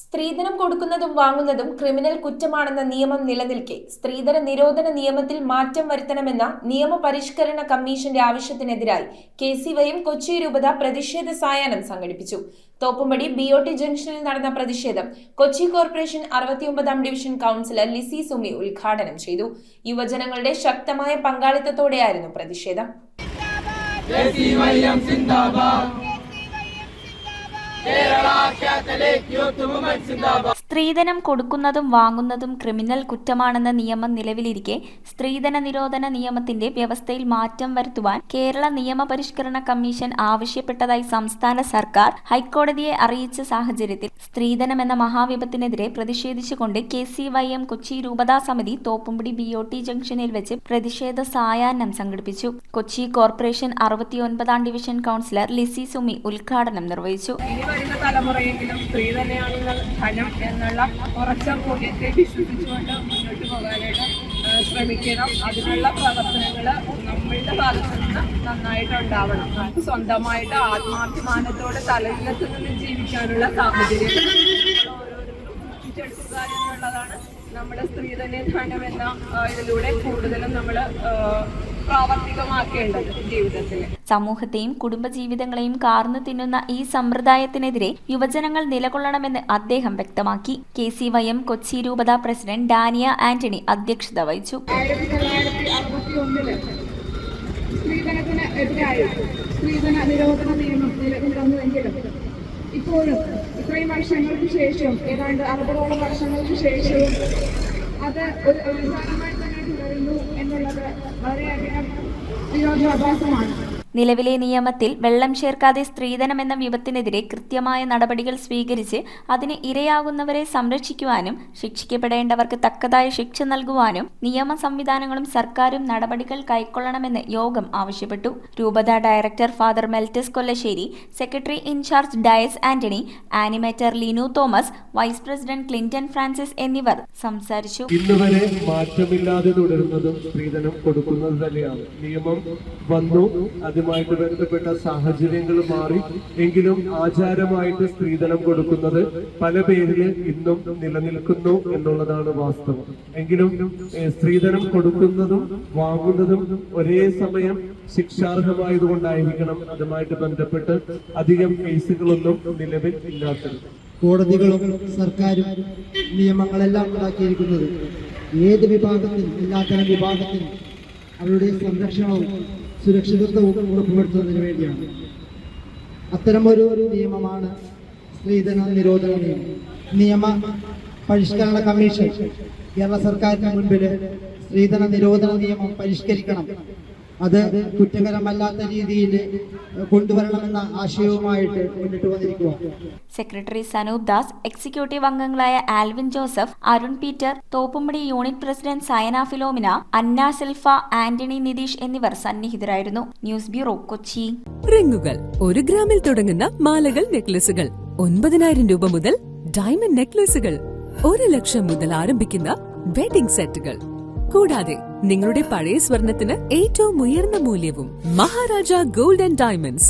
സ്ത്രീധനം കൊടുക്കുന്നതും വാങ്ങുന്നതും ക്രിമിനൽ കുറ്റമാണെന്ന നിയമം നിലനിൽക്കെ സ്ത്രീധന നിരോധന നിയമത്തിൽ മാറ്റം വരുത്തണമെന്ന നിയമപരിഷ്കരണ കമ്മീഷന്റെ ആവശ്യത്തിനെതിരായി കെ.സി.വൈ.എം കൊച്ചി രൂപത പ്രതിഷേധ സായാഹ്നം സംഘടിപ്പിച്ചു. തോപ്പുംപടി BOT ജംഗ്ഷനിൽ നടന്ന പ്രതിഷേധം കൊച്ചി കോർപ്പറേഷൻ 69-ാം ഡിവിഷൻ കൗൺസിലർ ലിസി സുമി ഉദ്ഘാടനം ചെയ്തു. യുവജനങ്ങളുടെ ശക്തമായ പങ്കാളിത്തത്തോടെയായിരുന്നു പ്രതിഷേധം. സ്ത്രീധനം കൊടുക്കുന്നതും വാങ്ങുന്നതും ക്രിമിനൽ കുറ്റമാണെന്ന നിയമം നിലവിലിരിക്കെ സ്ത്രീധന നിരോധന നിയമത്തിന്റെ വ്യവസ്ഥയിൽ മാറ്റം വരുത്തുവാൻ കേരള നിയമപരിഷ്കരണ കമ്മീഷൻ ആവശ്യപ്പെട്ടതായി സംസ്ഥാന സർക്കാർ ഹൈക്കോടതിയെ അറിയിച്ച സാഹചര്യത്തിൽ സ്ത്രീധനം എന്ന മഹാവിപത്തിനെതിരെ പ്രതിഷേധിച്ചുകൊണ്ട് കെ.സി.വൈ.എം കൊച്ചി രൂപതാ സമിതി തോപ്പുംപടി BOT ജംഗ്ഷനിൽ വെച്ച് പ്രതിഷേധ സായാഹ്നം സംഘടിപ്പിച്ചു. കൊച്ചി കോർപ്പറേഷൻ 69-ാം ഡിവിഷൻ കൗൺസിലർ ലിസി സുമി ഉദ്ഘാടനം നിർവഹിച്ചു. വരുന്ന തലമുറയെങ്കിലും സ്ത്രീ തന്നെയാണ് ധനം എന്നുള്ള ഉറച്ച ബോധ്യത്തെ വിശ്വസിച്ചുകൊണ്ട് മുന്നോട്ട് പോകാനായിട്ട് ശ്രമിക്കണം. അതിനുള്ള പ്രവർത്തനങ്ങൾ നമ്മളുടെ ഭാഗത്തു നിന്ന് നന്നായിട്ടുണ്ടാവണം. നമുക്ക് സ്വന്തമായിട്ട് ആത്മാഭിമാനത്തോടെ തലയിലത്ത് നിന്ന് ജീവിക്കാനുള്ള സാഹചര്യം ഓരോരുത്തരും സൃഷ്ടിച്ചെടുക്കുക എന്നുള്ളതാണ് നമ്മുടെ സ്ത്രീ തന്നെ ധനം എന്ന ഇതിലൂടെ കൂടുതലും നമ്മൾ പ്രാവർത്തികമാക്കേണ്ടത് ജീവിതത്തിൽ. സമൂഹത്തെയും കുടുംബജീവിതങ്ങളെയും കാർന്നു തിന്നുന്ന ഈ സമ്പ്രദായത്തിനെതിരെ യുവജനങ്ങൾ നിലകൊള്ളണമെന്ന് അദ്ദേഹം വ്യക്തമാക്കി. കെ.സി.വൈ.എം കൊച്ചി രൂപത പ്രസിഡന്റ് ഡാനിയ ആന്റണി അധ്യക്ഷത വഹിച്ചു. 1961 സ്ത്രീധനത്തിന് എതിരായി സ്ത്രീധന നിരോധന നിയമം നിലവിൽ വന്നുവെങ്കിലും ഇപ്പോഴും ഇത്രയും വർഷങ്ങൾക്ക് ശേഷം ഏതാണ്ട് 60ഓളം വർഷങ്ങൾക്ക് ശേഷവും അത് ഒരു അടിസ്ഥാനമായി തന്നെ തുടരുന്നു എന്നുള്ളത് വളരെയധികം വിരോധാഭാസമാണ്. നിലവിലെ നിയമത്തിൽ വെള്ളം ചേർക്കാതെ സ്ത്രീധനം എന്ന വിപത്തിനെതിരെ കൃത്യമായ നടപടികൾ സ്വീകരിച്ച് അതിന് ഇരയാകുന്നവരെ സംരക്ഷിക്കുവാനും ശിക്ഷിക്കപ്പെടേണ്ടവർക്ക് തക്കതായ ശിക്ഷ നൽകുവാനും നിയമ സംവിധാനങ്ങളും സർക്കാരും നടപടികൾ കൈക്കൊള്ളണമെന്ന് യോഗം ആവശ്യപ്പെട്ടു. രൂപത director father Meltus Kollassery, secretary in charge Dias Antony, animator Linu Thomas, vice president Clinton Francis എന്നിവർ സംസാരിച്ചു. ഇന്നുവരെ മാറ്റമില്ലാതെ തുടരുന്നതും സ്ത്രീധനം കൊടുക്കുന്നത് തന്നെയാണ്. നിയമം വന്നു, അതുമായിട്ട് ബന്ധപ്പെട്ട സാഹചര്യങ്ങൾ മാറി, എങ്കിലും ആചാരമായിട്ട് സ്ത്രീധനം കൊടുക്കുന്നത് പല പേരില് ഇന്നും നിലനിൽക്കുന്നു എന്നുള്ളതാണ് വാസ്തവം. എങ്കിലും സ്ത്രീധനം കൊടുക്കുന്നതും വാങ്ങുന്നതും ഒരേ സമയം ശിക്ഷാർഹമായതുകൊണ്ടായിരിക്കണം അതുമായിട്ട് ബന്ധപ്പെട്ട് അധികം കേസുകളൊന്നും നിലവിൽ ഇല്ലാത്തത്. കോടതികളും സർക്കാരും നിയമങ്ങളെല്ലാം ഉണ്ടാക്കിയിരിക്കുന്നത് ഏത് വിഭാഗത്തിൽ എല്ലാത്തരം വിഭാഗത്തിൽ അവരുടെ സംരക്ഷണവും സുരക്ഷിതത്വവും ഉറപ്പുവരുത്തുന്നതിന് വേണ്ടിയാണ്. അത്തരമൊരു നിയമമാണ് സ്ത്രീധന നിരോധന നിയമം. നിയമ പരിഷ്കരണ കമ്മീഷൻ കേരള സർക്കാരിന് മുൻപിൽ സ്ത്രീധന നിരോധന നിയമം പരിഷ്കരിക്കണം, അത് കുറ്റകരമല്ലാത്ത രീതിയിൽ കൊണ്ടുവരണമെന്ന ആശയവുമായിട്ട് മുന്നിട്ട് വന്നിരിക്കുക. സെക്രട്ടറി സനൂപ് ദാസ്, എക്സിക്യൂട്ടീവ് അംഗങ്ങളായ ആൽവിൻ ജോസഫ്, അരുൺ പീറ്റർ, തോപ്പുംപടി യൂണിറ്റ് പ്രസിഡന്റ് സയന ഫിലോമിന, അന്ന സിൽഫ, ആന്റണി നിതീഷ് എന്നിവർ സന്നിഹിതരായിരുന്നു. News bureau, Kochi. റിങ്ങുകൾ 1 ഗ്രാമിൽ തുടങ്ങുന്ന മാലകൾ, നെക്ലസുകൾ 9,000 രൂപ മുതൽ ഡയമണ്ട് നെക്ലസുകൾ 1 ലക്ഷം മുതൽ ആരംഭിക്കുന്ന വെഡിംഗ് സെറ്റുകൾ, കൂടാതെ നിങ്ങളുടെ പഴയ സ്വർണത്തിന് ഏറ്റവും ഉയർന്ന മൂല്യവും. Maharaja gold and diamonds,